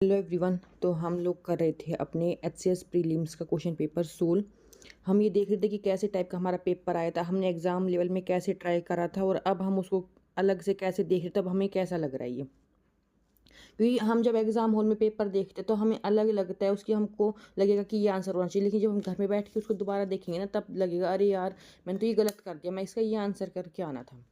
Hello everyone. तो हम लोग कर रहे थे अपने एचसीएस प्रीलिम्स का क्वेश्चन पेपर सोल्व। हम ये देख रहे थे कि कैसे टाइप का हमारा पेपर आया था, हमने एग्ज़ाम लेवल में कैसे ट्राई करा था और अब हम उसको अलग से कैसे देख रहे, तब हमें कैसा लग रहा है ये। क्योंकि हम जब एग्ज़ाम हॉल में पेपर देखते हैं तो हमें अलग लगता है, उसकी हमको लगेगा कि ये आंसर होना चाहिए, लेकिन जब हम घर में बैठ के उसको दोबारा देखेंगे ना तब लगेगा अरे यार मैंने तो ये गलत कर दिया, मैं इसका ये आंसर करके आना था।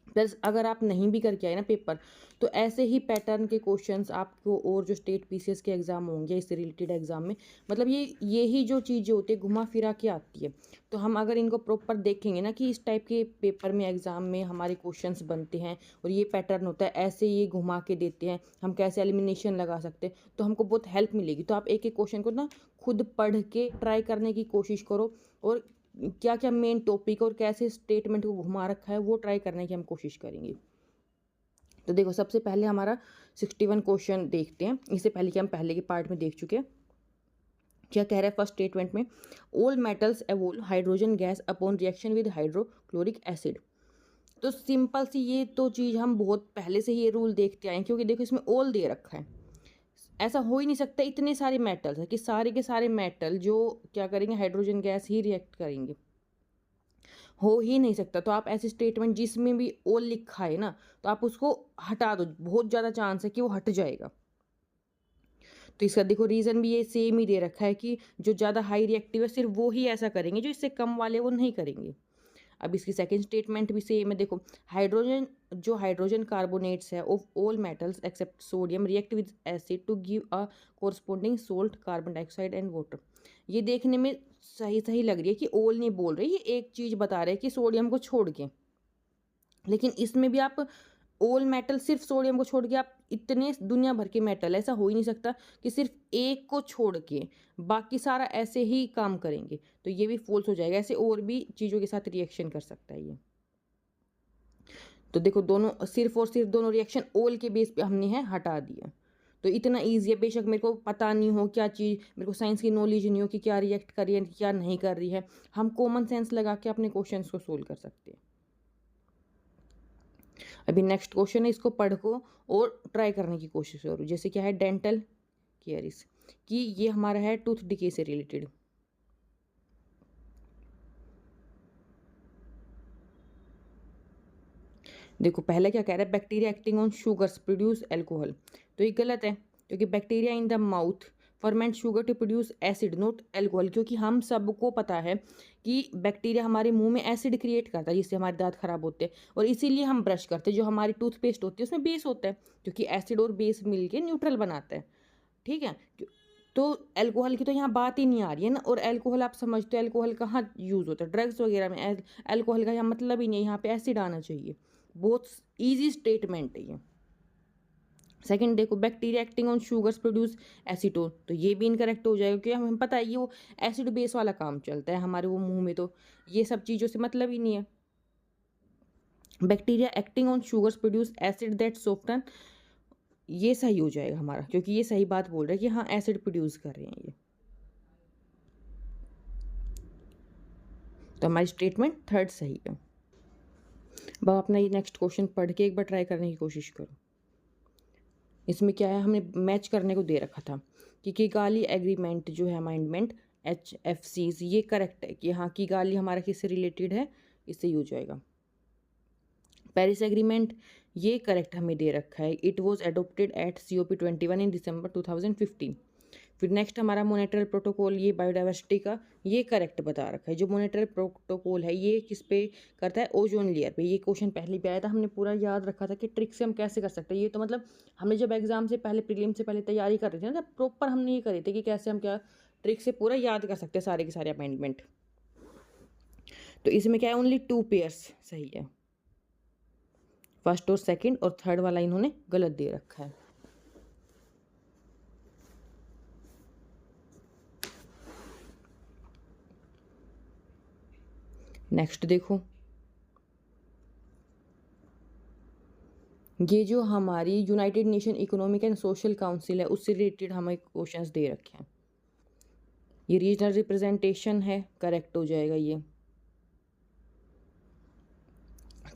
प्लस अगर आप नहीं भी करके आए ना पेपर, तो ऐसे ही पैटर्न के क्वेश्चंस आपको और जो स्टेट पीसीएस के एग्ज़ाम होंगे इससे रिलेटेड एग्ज़ाम में, मतलब यही जो चीज़ें होती है घुमा फिरा के आती है। तो हम अगर इनको प्रॉपर देखेंगे ना कि इस टाइप के पेपर में एग्ज़ाम में हमारे क्वेश्चंस बनते हैं और ये पैटर्न होता है, ऐसे ये घुमा के देते हैं, हम कैसे एलिमिनेशन लगा सकते हैं, तो हमको बहुत हेल्प मिलेगी। तो आप एक एक क्वेश्चन को ना खुद पढ़ के ट्राई करने की कोशिश करो और क्या क्या मेन टॉपिक और कैसे स्टेटमेंट को घुमा रखा है वो ट्राई करने की हम कोशिश करेंगे। तो देखो सबसे पहले हमारा 61 क्वेश्चन देखते हैं, इससे पहले कि हम पहले के पार्ट में देख चुके हैं। क्या कह रहा है फर्स्ट स्टेटमेंट में, all metals evolve hydrogen gas upon reaction with hydrochloric acid. तो सिंपल सी ये तो चीज़ हम बहुत पहले से ही ये रूल देखते आए हैं, क्योंकि देखो इसमें ऑल दे रखा है। ऐसा हो ही नहीं सकता, इतने सारे मेटल्स है कि सारे के सारे मेटल जो क्या करेंगे, हाइड्रोजन गैस ही रिएक्ट करेंगे, हो ही नहीं सकता। तो आप ऐसे स्टेटमेंट जिसमें भी ओ लिखा है ना, तो आप उसको हटा दो, बहुत ज़्यादा चांस है कि वो हट जाएगा। तो इसका देखो रीज़न भी ये सेम ही दे रखा है कि जो ज़्यादा हाई रिएक्टिव है सिर्फ वो ही ऐसा करेंगे, जो इससे कम वाले वो नहीं करेंगे। अब इसकी सेकंड स्टेटमेंट भी सेम है, देखो हाइड्रोजन कार्बोनेट्स है of all metals except sodium react with acid to give a corresponding salt carbon dioxide and water. ये देखने में सही सही लग रही है कि ऑल नहीं बोल रहे, ये एक चीज़ बता रहे हैं कि सोडियम को छोड़ के, लेकिन इसमें भी आप ऑल मेटल सिर्फ सोडियम को छोड़ के, आप इतने दुनिया भर के मेटल, ऐसा हो ही नहीं सकता कि सिर्फ एक को छोड़ के बाकी सारा ऐसे ही काम करेंगे, तो ये भी फॉल्स हो जाएगा। ऐसे और भी चीज़ों के साथ रिएक्शन कर सकता है ये। तो देखो दोनों सिर्फ और सिर्फ दोनों रिएक्शन ऑल के बेस पे हमने है हटा दिया। तो इतना ईजी है, बेशक मेरे को पता नहीं हो क्या चीज़, मेरे को साइंस की नॉलेज नहीं हो कि क्या रिएक्ट कर रही है क्या नहीं कर रही है, हम कॉमन सेंस लगा के अपने क्वेश्चंस को सोल्व कर सकते हैं। अभी नेक्स्ट क्वेश्चन है, इसको पढ़ को और ट्राई करने की कोशिश करो। जैसे क्या है, डेंटल केयरिस कि ये हमारा है टूथ डिके से रिलेटेड। देखो पहला क्या कह रहा है, bacteria acting on sugars produce alcohol. तो ये गलत है, क्योंकि bacteria in the mouth ferment sugar to produce acid not alcohol. क्योंकि हम सबको पता है कि बैक्टीरिया हमारे मुंह में एसिड क्रिएट करता है जिससे हमारे दांत खराब होते हैं, और इसीलिए हम ब्रश करते हैं। जो हमारी टूथपेस्ट होती है उसमें बेस होता है, क्योंकि एसिड और बेस मिलके न्यूट्रल बनाता है। ठीक है, तो अल्कोहल की तो यहाँ बात ही नहीं आ रही है ना। और अल्कोहल आप समझते हो अल्कोहल कहाँ यूज़ होता है, ड्रग्स वगैरह में। अल्कोहल का यहाँ मतलब ही नहीं है, यहाँ पे एसिड आना चाहिए। बहुत इजी स्टेटमेंट है ये। सेकंड देखो, bacteria acting on sugars produce acetone. तो ये भी इनकरेक्ट हो जाएगा, क्योंकि हमें पता है ये वो एसिड बेस वाला काम चलता है हमारे वो मुंह में, तो ये सब चीज़ों से मतलब ही नहीं है। Bacteria acting on sugars produce acid that soften, ये सही हो जाएगा हमारा, क्योंकि ये सही बात बोल रहा है कि हाँ एसिड प्रोड्यूस कर रहे हैं ये। तो हमारी स्टेटमेंट थर्ड सही है। अब आप अपना ये नेक्स्ट क्वेश्चन पढ़ के एक बार ट्राई करने की कोशिश करो। इसमें क्या है, हमने मैच करने को दे रखा था कि किगाली एग्रीमेंट जो है अमाइंडमेंट HFCs, ये करेक्ट है कि हाँ किगाली हमारा किससे रिलेटेड है, इससे ही हो जाएगा। पेरिस एग्रीमेंट ये करेक्ट हमें दे रखा है, it was adopted at COP21 in December 2015। फिर नेक्स्ट हमारा मोनेट्रल प्रोटोकॉल, ये बायोडाइवर्सिटी का ये करेक्ट बता रखा है। जो मोनेट्रल प्रोटोकॉल है ये किस पे करता है, ओजोन लेयर पे। ये क्वेश्चन पहले भी आया था, हमने पूरा याद रखा था कि ट्रिक से हम कैसे कर सकते हैं। ये तो मतलब हमने जब एग्जाम से पहले, प्रीलिम से पहले तैयारी कर रहे थे ना, तब प्रॉपर हमने ये करे थे कि कैसे हम क्या ट्रिक से पूरा याद कर सकते हैं सारे के सारे अमेंडमेंट। तो इसमें क्या है, ओनली 2 पेयर्स सही है, फर्स्ट और सेकंड, और थर्ड वाला इन्होंने गलत दे रखा है। नेक्स्ट देखो, ये जो हमारी United nation economic and social council है उससे रिलेटेड हमें क्वेश्चंस दे रखे हैं। ये रीजनल रिप्रेजेंटेशन है, करेक्ट हो जाएगा ये।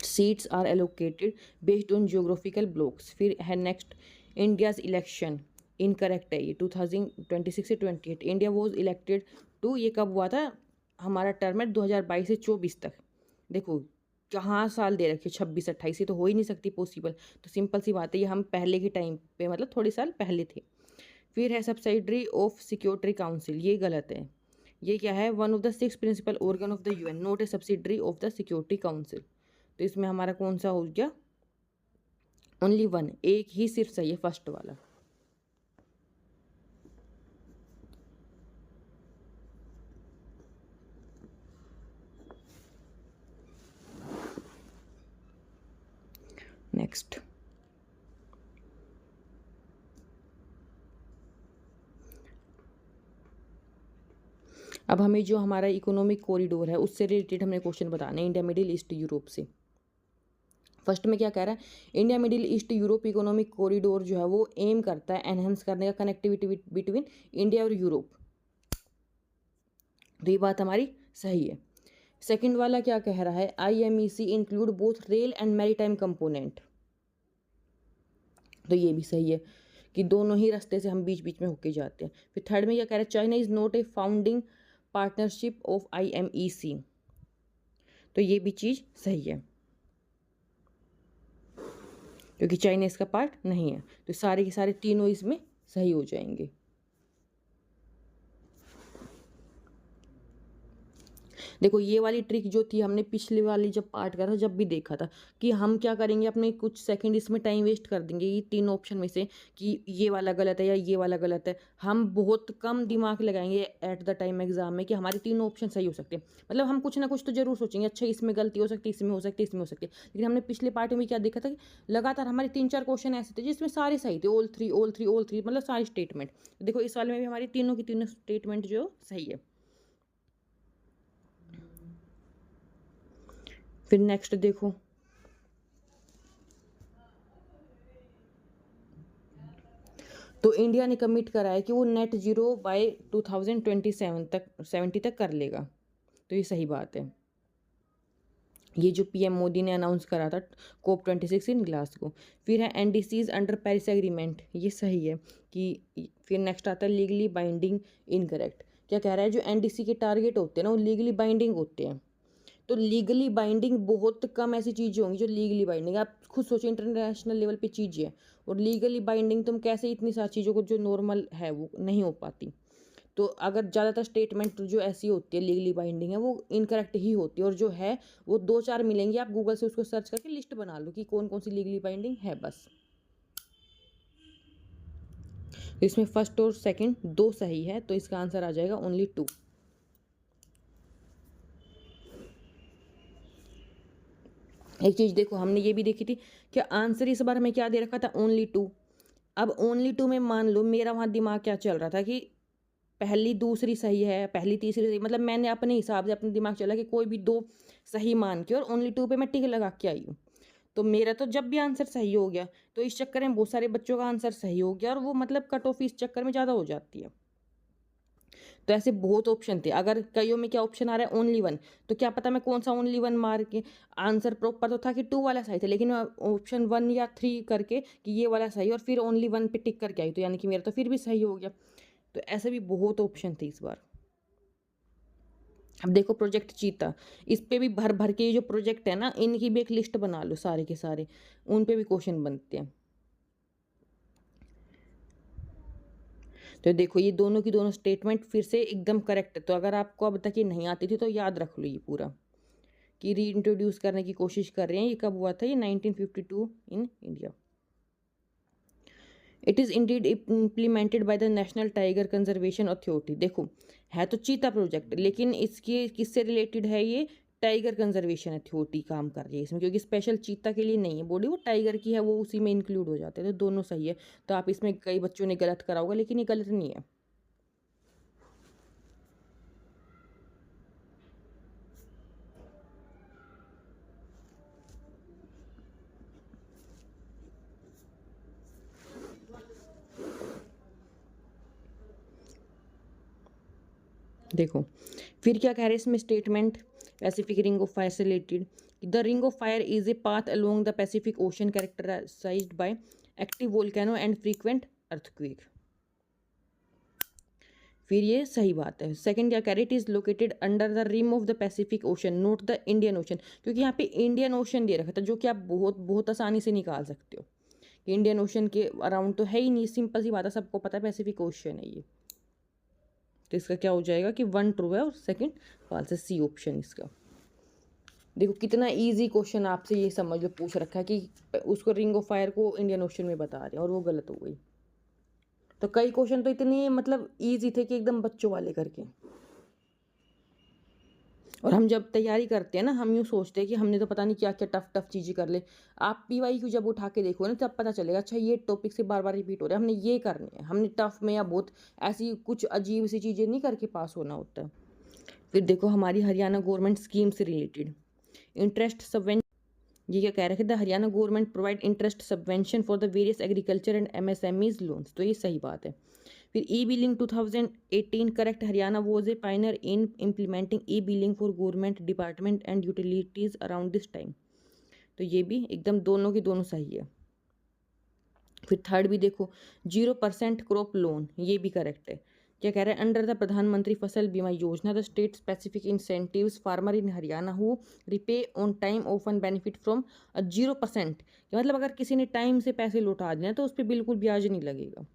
Seats are allocated based on geographical blocks. फिर है नेक्स्ट, इंडियाज इलेक्शन इनकरेक्ट है ये। 2026 से 28 इंडिया वॉज इलेक्टेड टू, ये कब हुआ था, हमारा टर्म है 2022 से 24 तक। देखो कहाँ साल दे रखे, 26 28, ये तो हो ही नहीं सकती पॉसिबल। तो सिंपल सी बात है, ये हम पहले के टाइम पे मतलब थोड़े साल पहले थे। फिर है सब्सिडरी ऑफ सिक्योरिटी काउंसिल, ये गलत है। ये क्या है, one of the 6 principal organ of the UN, not a subsidiary of the security council. तो इसमें हमारा कौन सा हो गया, ओनली वन, एक ही सिर्फ सही है, फर्स्ट वाला। नेक्स्ट, अब हमें जो हमारा इकोनॉमिक कॉरिडोर है उससे रिलेटेड हमें क्वेश्चन बताना है, इंडिया मिडिल ईस्ट यूरोप से। फर्स्ट में क्या कह रहा है, India middle east Europe economic corridor जो है वो एम करता है एनहेंस करने का कनेक्टिविटी बिटवीन इंडिया और यूरोप। तो ये बात हमारी सही है। सेकंड वाला क्या कह रहा है, IMEC include both rail and maritime component. तो ये भी सही है कि दोनों ही रास्ते से हम बीच बीच में होके जाते हैं। फिर थर्ड में क्या कह रहा है, China is not a founding partnership of IMEC। तो ये भी चीज़ सही है क्योंकि चाइना इसका पार्ट नहीं है। तो सारे के सारे तीनों इसमें सही हो जाएंगे। देखो ये वाली ट्रिक जो थी हमने पिछले वाली जब पार्ट करा था जब भी देखा था कि हम क्या करेंगे, अपने कुछ सेकंड इसमें टाइम वेस्ट कर देंगे ये तीन ऑप्शन में से कि ये वाला गलत है या ये वाला गलत है। हम बहुत कम दिमाग लगाएंगे एट द टाइम एग्जाम में कि हमारे तीनों ऑप्शन सही हो सकते हैं। मतलब हम कुछ ना कुछ तो जरूर सोचेंगे, अच्छा इसमें गलती हो सकती है, इसमें हो सकती है, इसमें हो सकती है। लेकिन हमने पिछले पार्ट में क्या देखा था कि लगातार हमारे 3-4 क्वेश्चन ऐसे थे जिसमें सारे सही थे, all three all three all three, मतलब सारे स्टेटमेंट। देखो इस वाले में भी हमारी तीनों की तीनों स्टेटमेंट जो सही है। फिर नेक्स्ट देखो, तो इंडिया ने कमिट करा है कि वो नेट जीरो बाय 2027 तक 70 तक कर लेगा। तो ये सही बात है। ये जो PM मोदी ने अनाउंस करा था COP26 इन ग्लासगो। फिर है NDCs अंडर पेरिस एग्रीमेंट, ये सही है कि। फिर नेक्स्ट आता है लीगली बाइंडिंग इनकरेक्ट। क्या कह रहा है, जो NDC के टारगेट होते हैं ना वो लीगली बाइंडिंग होते हैं। तो लीगली बाइंडिंग बहुत कम ऐसी चीज़ें होंगी जो लीगली बाइंडिंग, आप खुद सोचो इंटरनेशनल लेवल पे चीज़ें हैं और लीगली बाइंडिंग तुम कैसे इतनी सारी चीज़ों को जो नॉर्मल है वो नहीं हो पाती। तो अगर ज़्यादातर स्टेटमेंट जो ऐसी होती है लीगली बाइंडिंग है वो इनकरेक्ट ही होती है, और जो है वो 2-4 मिलेंगी, आप गूगल से उसको सर्च करके लिस्ट बना लो कि कौन कौन सी लीगली बाइंडिंग है बस। तो इसमें फर्स्ट और सेकंड दो सही है, तो इसका आंसर आ जाएगा ओनली 2। एक चीज़ देखो हमने ये भी देखी थी कि आंसर इस बार हमें क्या दे रखा था, ओनली 2। अब ओनली 2 में मान लो मेरा वहाँ दिमाग क्या चल रहा था कि पहली दूसरी सही है, पहली तीसरी सही, मतलब मैंने अपने हिसाब से अपने दिमाग चला कि कोई भी 2 सही मान के और ओनली 2 पे मैं टिक लगा के आई हूँ। तो मेरा तो जब भी आंसर सही हो गया, तो इस चक्कर में बहुत सारे बच्चों का आंसर सही हो गया और वो मतलब कट ऑफ इस चक्कर में ज़्यादा हो जाती है। तो ऐसे बहुत ऑप्शन थे, अगर कईयों में क्या ऑप्शन आ रहा है ओनली 1, तो क्या पता मैं कौन सा ओनली 1 मार के, आंसर प्रॉपर तो था कि 2 वाला सही था, लेकिन ऑप्शन 1 या 3 करके कि ये वाला सही और फिर ओनली 1 पे टिक करके आई, तो यानी कि मेरा तो फिर भी सही हो गया। तो ऐसे भी बहुत ऑप्शन थे इस बार। अब देखो प्रोजेक्ट चीता, इस पे भी भर भर के ये जो प्रोजेक्ट है ना इनकी भी एक लिस्ट बना लो सारे के सारे, उन पे भी क्वेश्चन बनते हैं। तो देखो ये दोनों की दोनों स्टेटमेंट फिर से एकदम करेक्ट है। तो अगर आपको अब तक ये नहीं आती थी तो याद रख लो ये पूरा कि री इंट्रोड्यूस करने की कोशिश कर रहे हैं। ये कब हुआ था, ये 1952 in India. It is Indeed implemented by the national tiger conservation authority. देखो है तो चीता प्रोजेक्ट, लेकिन इसके किससे रिलेटेड है, ये टाइगर कंजर्वेशन अथॉरिटी काम कर रही है इसमें, क्योंकि स्पेशल चीता के लिए नहीं है बॉडी, वो टाइगर की है, वो उसी में इंक्लूड हो जाते हैं। तो दोनों सही है। तो आप इसमें कई बच्चों ने गलत करा होगा, लेकिन ये गलत नहीं है। देखो फिर क्या कह रहे हैं इसमें statement, Pacific ring of fire से related. The ring of fire is a path along the Pacific ocean characterised by active volcano and frequent earthquake. फिर ये सही बात है। सेकंड क्या कह रहे, it is located under the rim of the Pacific ocean not the Indian ocean, क्योंकि यहाँ पे इंडियन ओशन दे रखा था जो कि आप बहुत बहुत आसानी से निकाल सकते हो कि इंडियन ओशन के अराउंड तो है ही नहीं, सिंपल सी बात है, सबको पता है पैसिफिक ओशन है ये। तो इसका क्या हो जाएगा कि 1 ट्रू है और सेकंड फॉल्स है, सी ऑप्शन इसका। देखो कितना इजी क्वेश्चन आपसे ये समझ लो पूछ रखा है कि उसको रिंग ऑफ फायर को इंडियन ओशन में बता रहे हैं और वो गलत हो गई। तो कई क्वेश्चन तो इतने मतलब इजी थे कि एकदम बच्चों वाले करके। और हम जब तैयारी करते हैं ना, हम यूँ सोचते हैं कि हमने तो पता नहीं क्या क्या टफ टफ चीज़ें कर ले। आप PYQ जब उठा के देखो ना तब पता चलेगा, अच्छा ये टॉपिक से बार बार रिपीट हो रहा है, हमने ये करने हैं, हमने टफ में या बहुत ऐसी कुछ अजीब सी चीज़ें नहीं करके पास होना होता है। फिर देखो हमारी हरियाणा गवर्नमेंट स्कीम से रिलेटेड इंटरेस्ट सबवेंशन, ये क्या कह रहे थे, the Haryana government provide interest subvention for the various agriculture and MSMEs loans, तो ये सही बात है। फिर E-बिलिंग 2018 correct, Haryana was a pioneer in implementing E-बिलिंग for government department and utilities around this time, तो ये भी एकदम दोनों की दोनों सही है। फिर थर्ड भी देखो 0% क्रॉप लोन, ये भी करेक्ट है। क्या कह रहा है, अंडर द प्रधानमंत्री फसल बीमा योजना the state specific incentives farmer in Haryana who repay on time often benefit from 0%, मतलब अगर किसी ने टाइम से पैसे लौटा दिए तो उस पर बिल्कुल ब्याज नहीं लगेगा।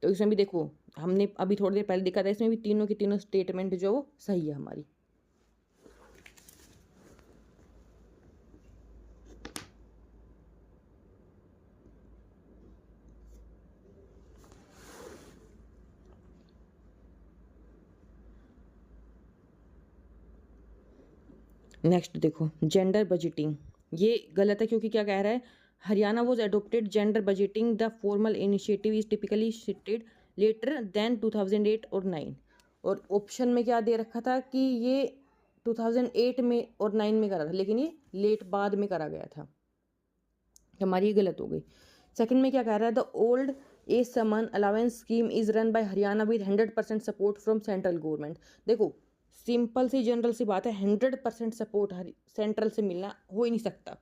तो इसमें भी देखो हमने अभी थोड़ी देर पहले देखा था, इसमें भी तीनों की तीनों स्टेटमेंट जो वो सही है हमारी। नेक्स्ट देखो जेंडर बजटिंग, ये गलत है क्योंकि क्या कह रहा है, Haryana was adopted gender budgeting the formal initiative is typically shifted later than 2008 और 9, और ऑप्शन में क्या दे रखा था कि ये 2008 में और 9 में करा था, लेकिन ये लेट बाद में करा गया था, हमारी ये गलत हो गई। सेकंड में क्या कह रहा है, the old age Samman allowance scheme is run by Haryana with 100% support from central government. देखो सिंपल सी जनरल सी बात है, 100% सपोर्ट सेंट्रल से मिलना हो ही नहीं सकता।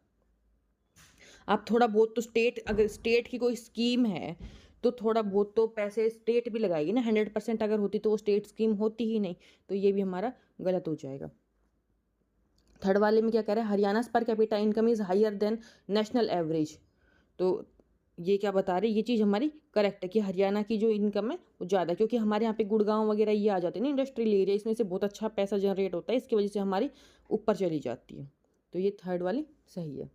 आप थोड़ा बहुत तो स्टेट, अगर स्टेट की कोई स्कीम है तो थोड़ा बहुत तो पैसे स्टेट भी लगाएगी ना, 100% अगर होती तो वो स्टेट स्कीम होती ही नहीं, तो ये भी हमारा गलत हो जाएगा। थर्ड वाले में क्या कह रहा है, Haryana per capita income is higher than national average, तो ये क्या बता रहे, ये चीज़ हमारी करेक्ट है कि हरियाणा की जो इनकम है वो ज़्यादा, क्योंकि हमारे यहाँ पे गुड़गांव वगैरह ये आ जाते हैं ना इंडस्ट्रियल एरिया, इसमें से बहुत अच्छा पैसा जनरेट होता है, इसकी वजह से हमारी ऊपर चली जाती है, तो ये थर्ड वाली सही है।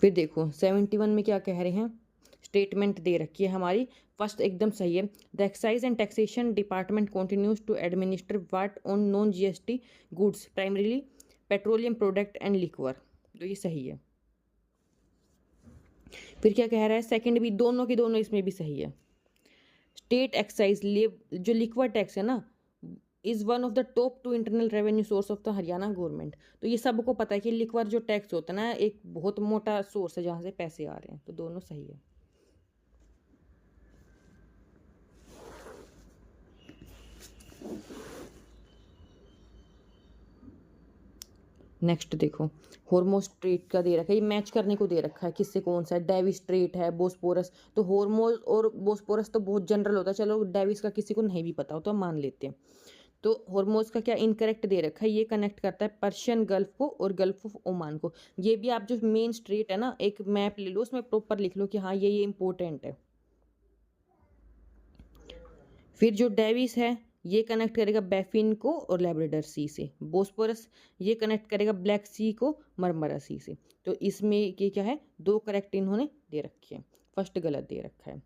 फिर देखो 71 में क्या कह रहे हैं, स्टेटमेंट दे रखी है हमारी, फर्स्ट एकदम सही है, the excise and taxation department continues to administer VAT on non GST goods primarily petroleum product and liquor, तो ये सही है। फिर क्या कह रहा है, सेकंड भी दोनों की दोनों इसमें भी सही है। स्टेट एक्साइज जो लिक्वर टैक्स है ना, is one of the top 2 internal revenue source of the Haryana government, तो ये सबको पता है कि लिक्वर जो टैक्स होता है ना एक बहुत मोटा सोर्स है जहाँ से पैसे आ रहे हैं, तो दोनों सही है। नेक्स्ट देखो हॉर्मोज स्ट्रेट का दे रखा है, ये मैच करने को दे रखा है किससे कौन सा है, डेविस स्ट्रेट है, बोस्पोरस, तो हॉर्मोज और बोस्पोरस तो बहुत जनरल होता है, चलो डेविस का किसी को नहीं भी पता हो तो हम मान लेते हैं। तो हॉर्मोज का क्या इनकरेक्ट दे रखा है, ये कनेक्ट करता है पर्शियन गल्फ को और गल्फ ऑफ ओमान को, ये भी आप जो मेन स्ट्रेट है ना एक मैप ले लो, उसमें प्रॉपर लिख लो कि हाँ ये इंपॉर्टेंट है। फिर जो डेविस है ये कनेक्ट करेगा बैफिन को और लैब्राडोर सी से, बोस्पोरस ये कनेक्ट करेगा ब्लैक सी को मरमरा सी से, तो इसमें ये क्या है, दो करेक्ट इन्होंने दे रखे हैं, फर्स्ट गलत दे रखा है।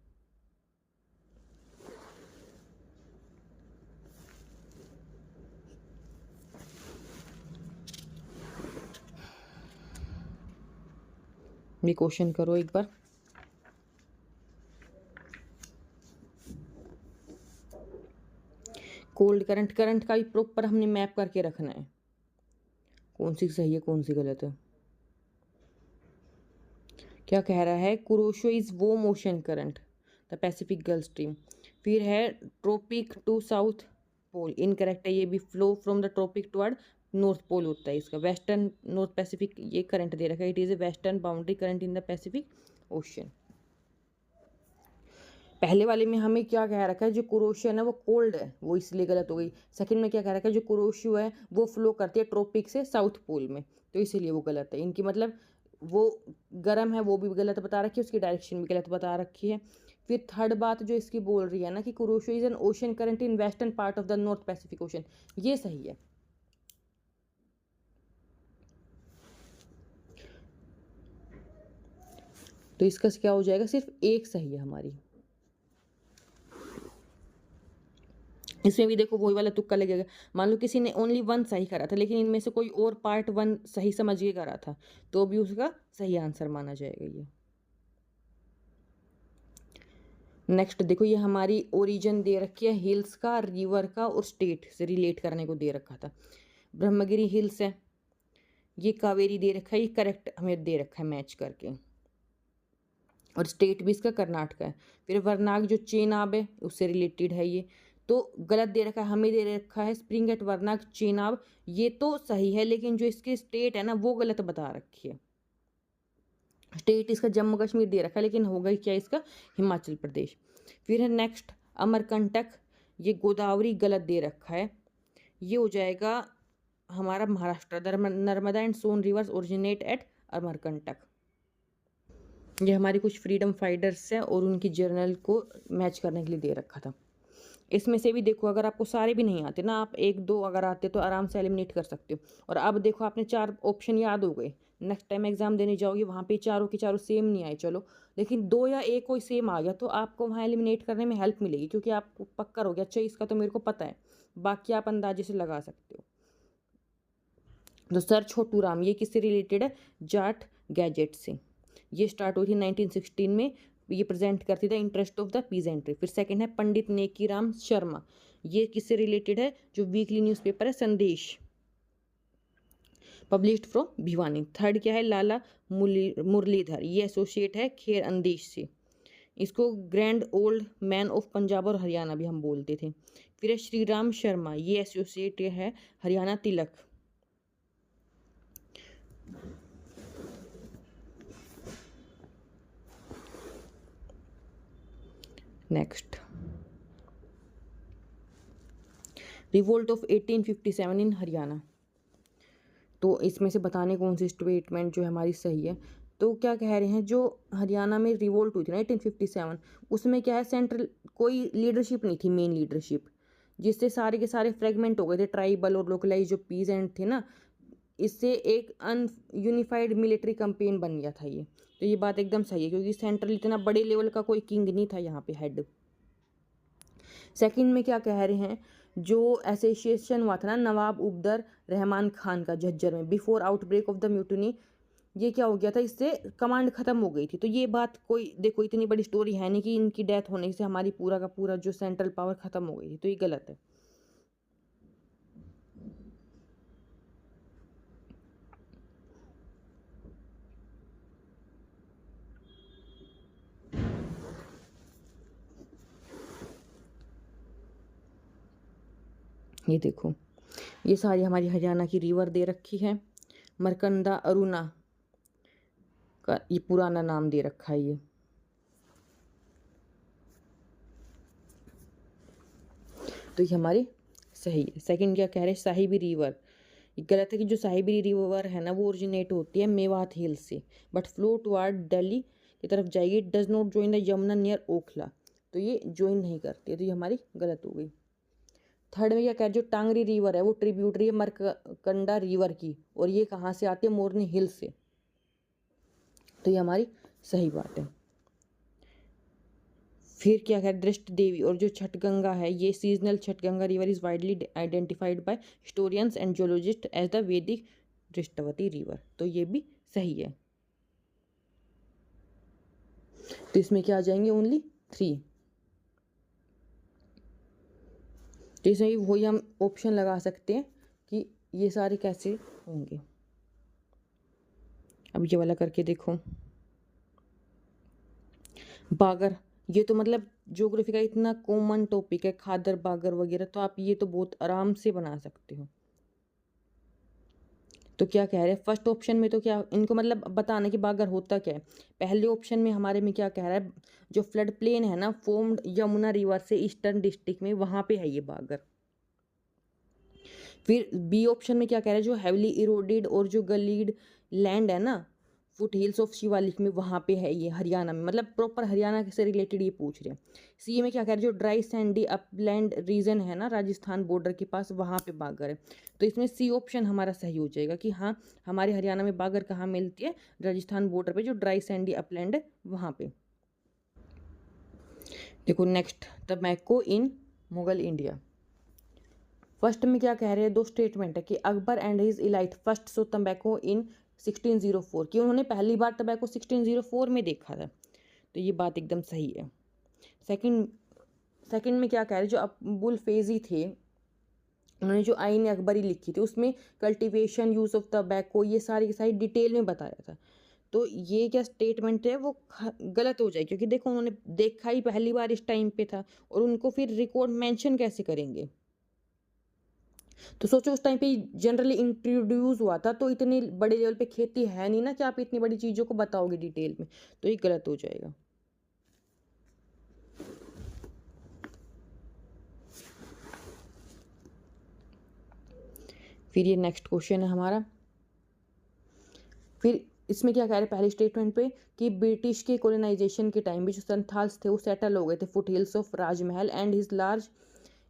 ये क्वेश्चन करो एक बार, कोल्ड करंट, करंट का भी प्रॉपर हमने मैप करके रखना है, कौन सी सही है कौन सी गलत है। क्या कह रहा है, Kuroshio is warm ocean current the Pacific gulf stream, फिर है tropic to south pole, incorrect है ये भी, flow from the tropic toward north pole होता है इसका, वेस्टर्न नॉर्थ पैसिफिक ये करंट दे रखा है, it is a western boundary current in the Pacific ocean. पहले वाले में हमें क्या कह रखा है, जो कुरोशियन है वो कोल्ड है, वो इसलिए गलत हो गई। सेकंड में क्या कह रखा है, जो कुरोशियो है वो फ्लो करती है ट्रॉपिक से साउथ पोल में, तो इसीलिए वो गलत है। इनकी मतलब वो गर्म है वो भी गलत बता रखी है, उसकी डायरेक्शन भी गलत बता रखी है। फिर थर्ड बात जो इसकी बोल रही है ना कि Kuroshio is an ocean current in western part of the north Pacific ocean, ये सही है। तो इसका क्या हो जाएगा, सिर्फ एक सही है हमारी। इसमें भी देखो वही वाला तुक्का लगेगा, मान लो किसी ने ओनली वन सही करा था लेकिन इनमें से कोई और पार्ट वन सही समझ के करा था, तो भी उसका सही आंसर माना जाएगा ये। नेक्स्ट देखो, ये हमारी ओरिजिन दे रखी है हिल्स का, रिवर का और स्टेट से रिलेट करने को दे रखा था। ब्रह्मगिरी हिल्स है, ये कावेरी दे रखा है, ये करेक्ट हमें दे रखा है मैच करके, और स्टेट भी इसका कर्नाटक है। फिर वरनाग जो चेनाब है उससे रिलेटेड है ये, तो गलत दे रखा है, हमें दे रखा है स्प्रिंग एट वरनाग चेनाब, ये तो सही है लेकिन जो इसकी स्टेट है ना वो गलत बता रखी है। स्टेट इसका जम्मू कश्मीर दे रखा है लेकिन होगा क्या इसका हिमाचल प्रदेश। फिर है नेक्स्ट अमरकंटक, ये गोदावरी गलत दे रखा है, ये हो जाएगा हमारा Maharashtra. Narmada and Son rivers originate at Amarkantak. ये हमारी कुछ फ्रीडम फाइटर्स हैं और उनकी जर्नल को मैच करने के लिए दे रखा था। इसमें से भी देखो, अगर आपको सारे भी नहीं आते ना, आप एक दो अगर आते तो आराम से एलिमिनेट कर सकते हो। और अब देखो आपने चार ऑप्शन याद हो गए, नेक्स्ट टाइम एग्जाम देने जाओगे वहाँ पे चारों के चारों सेम नहीं आए चलो, लेकिन दो या एक कोई सेम आ गया तो आपको वहाँ एलिमिनेट करने में हेल्प मिलेगी, क्योंकि आपको पक्का हो गया अच्छा इसका तो मेरे को पता है, बाकी आप अंदाजे से लगा सकते हो। तो सर छोटू राम ये किससे रिलेटेड है, जाट गैजेट से। ये स्टार्ट हुई थी 1916 में, ये प्रेजेंट करती था इंटरेस्ट ऑफ द पीजेंट्री। फिर सेकंड है पंडित नेकीराम शर्मा, ये किससे रिलेटेड है, जो वीकली न्यूज़पेपर है संदेश, पब्लिश्ड फ्रॉम भिवानी। थर्ड क्या है, लाला मुरलीधर, ये एसोसिएट है खेर अंदेश से, इसको grand old man of Punjab और हरियाणा भी हम बोलते थे। फिर है श्री राम शर्मा, ये एसोसिएट है हरियाणा तिलक। नेक्स्ट रिवोल्ट ऑफ 1857 इन हरियाणा, तो इसमें से बताने कौन सी स्टेटमेंट जो है हमारी सही है। तो क्या कह रहे हैं, जो हरियाणा में रिवोल्ट हुई थी ना 1857, उसमें क्या है सेंट्रल कोई लीडरशिप नहीं थी, मेन लीडरशिप, जिससे सारे के सारे फ्रेगमेंट हो गए थे, ट्राइबल और लोकलाइज जो पीजेंट थे ना, इससे एक यूनिफाइड मिलिट्री कैंपेन बन गया था ये। तो ये बात एकदम सही है, क्योंकि सेंट्रल इतना बड़े लेवल का कोई किंग नहीं था यहाँ पे हेड। सेकंड में क्या कह रहे हैं, जो एसोसिएशन हुआ था ना नवाब उबदर रहमान खान का झज्जर में before outbreak of the mutiny, ये क्या हो गया था, इससे कमांड खत्म हो गई थी। तो ये बात कोई देखो इतनी बड़ी स्टोरी है नहीं कि इनकी डेथ होने से हमारी पूरा का पूरा जो सेंट्रल पावर खत्म हो गई थी, तो ये गलत है। ये देखो, ये सारी हमारी हरियाणा की रिवर दे रखी है, मरकंडा अरुणा का ये पुराना नाम दे रखा है ये। तो ये हमारी सही है। सेकंड क्या कह रहे हैं, साहिबी रिवर, ये गलत है कि जो साहिबी रिवर है ना वो ओरिजिनेट होती है मेवात हिल से, बट फ्लो टुवर्ड दिल्ली की तरफ जाएगी, does not join the Yamuna near Okhla, तो ये ज्वाइन नहीं करती है, तो ये हमारी गलत हो गई। थर्ड में क्या कह रहे हैं, जो टांगरी रिवर है वो ट्रिब्यूटरी है मरकंडा रिवर की, और ये कहाँ से आती है, मोरनी हिल से, तो ये हमारी सही बात है। फिर क्या है, दृष्ट देवी और जो छठगंगा है, ये seasonal Chautang river is widely identified by historians and geologists as the Vedic Drishadvati river, तो ये भी सही है। तो इसमें क्या आ जाएंगे, ओनली 3। तो इसमें भी वही हम ऑप्शन लगा सकते हैं कि ये सारे कैसे होंगे। अब ये वाला करके देखो, बागर, ये तो मतलब ज्योग्राफी का इतना कॉमन टॉपिक है, खादर बागर वगैरह, तो आप ये तो बहुत आराम से बना सकते हो। तो क्या कह रहे हैं फर्स्ट ऑप्शन में, तो क्या इनको मतलब बताना कि बागर होता क्या है। पहले ऑप्शन में हमारे में क्या कह रहा है, जो फ्लड प्लेन है ना फॉर्म्ड यमुना रिवर से ईस्टर्न डिस्ट्रिक्ट में, वहाँ पे है ये बागर। फिर बी ऑप्शन में क्या कह रहा है, जो हैविली इरोडेड और जो गलीड लैंड है ना फुट हिल्स ऑफ शिवालिक में, वहाँ पे है ये हरियाणा में, मतलब प्रॉपर हरियाणा से रिलेटेड ये पूछ रहे हैं। सी में क्या कह रहे हैं, जो ड्राई सैंडी अपलैंड रीजन है ना राजस्थान बॉर्डर के पास, वहाँ पे बागर है। तो इसमें सी ऑप्शन हमारा सही हो जाएगा कि हाँ हमारे हरियाणा में बागर कहाँ मिलती है, राजस्थान बॉर्डर पे जो ड्राई सैंडी अपलैंड है वहाँ पे। देखो next, tobacco in Mughal India. First में क्या कह रहे हैं, दो स्टेटमेंट है कि Akbar and his elite first saw tobacco in 1604, कि उन्होंने पहली बार टबैको 1604 में देखा था। तो ये बात एकदम सही है। सेकंड सेकंड में क्या कह रहे हैं, जो अबुल फैजी थे उन्होंने जो आइन अकबरी लिखी थी उसमें कल्टीवेशन यूज़ ऑफ टबैको ये सारी की सारी डिटेल में बताया था। तो ये क्या स्टेटमेंट है वो गलत हो जाए, क्योंकि देखो उन्होंने देखा ही पहली बार इस टाइम पे था और उनको फिर रिकॉर्ड मेंशन कैसे करेंगे। तो सोचो उस टाइम पे जनरली इंट्रोड्यूस हुआ था, तो इतने बड़े लेवल पे खेती है नहीं ना कि आप इतनी बड़ी चीज़ों को बताओगे डिटेल में, तो ये गलत हो जाएगा। फिर ये नेक्स्ट क्वेश्चन है हमारा। फिर इसमें क्या कह रहे हैं पहले स्टेटमेंट पे कि ब्रिटिश के कॉलोनाइजेशन के टाइम में जो संथाल्स थे वो सेटल हो गए थे foot hills of Rajmahal and his large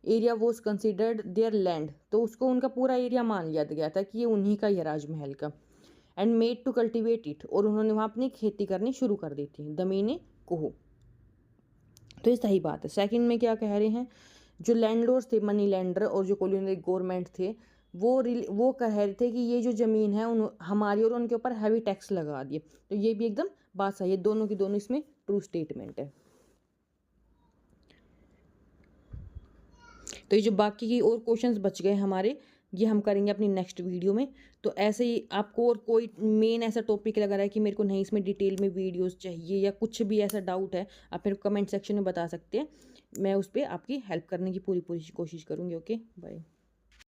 area was considered there land. तो उसको उनका पूरा एरिया मान लिया गया था कि ये उन्हीं का ही है राजमहल का। And made to cultivate it, और उन्होंने वहाँ अपनी खेती करनी शुरू कर दी थी दमीने कोहो। तो ये सही बात है। सेकंड में क्या कह रहे हैं, जो लैंडलॉर्ड्स थे मनी लैंडर और जो कॉलोनियल गवर्नमेंट थे वो कह रहे थे कि ये जो ज़मीन है उन हमारी, और उनके ऊपर हैवी टैक्स लगा दिए। तो ये भी एकदम बात सही है, दोनों की दोनों इसमें ट्रू स्टेटमेंट है। तो ये जो बाकी की और क्वेश्चंस बच गए हमारे, ये हम करेंगे अपनी नेक्स्ट वीडियो में। तो ऐसे ही आपको और कोई मेन ऐसा टॉपिक लग रहा है कि मेरे को नहीं इसमें डिटेल में वीडियोस चाहिए या कुछ भी ऐसा डाउट है, आप मेरे को कमेंट सेक्शन में बता सकते हैं। मैं उस पर आपकी हेल्प करने की पूरी पूरी कोशिश करूँगी। Okay bye.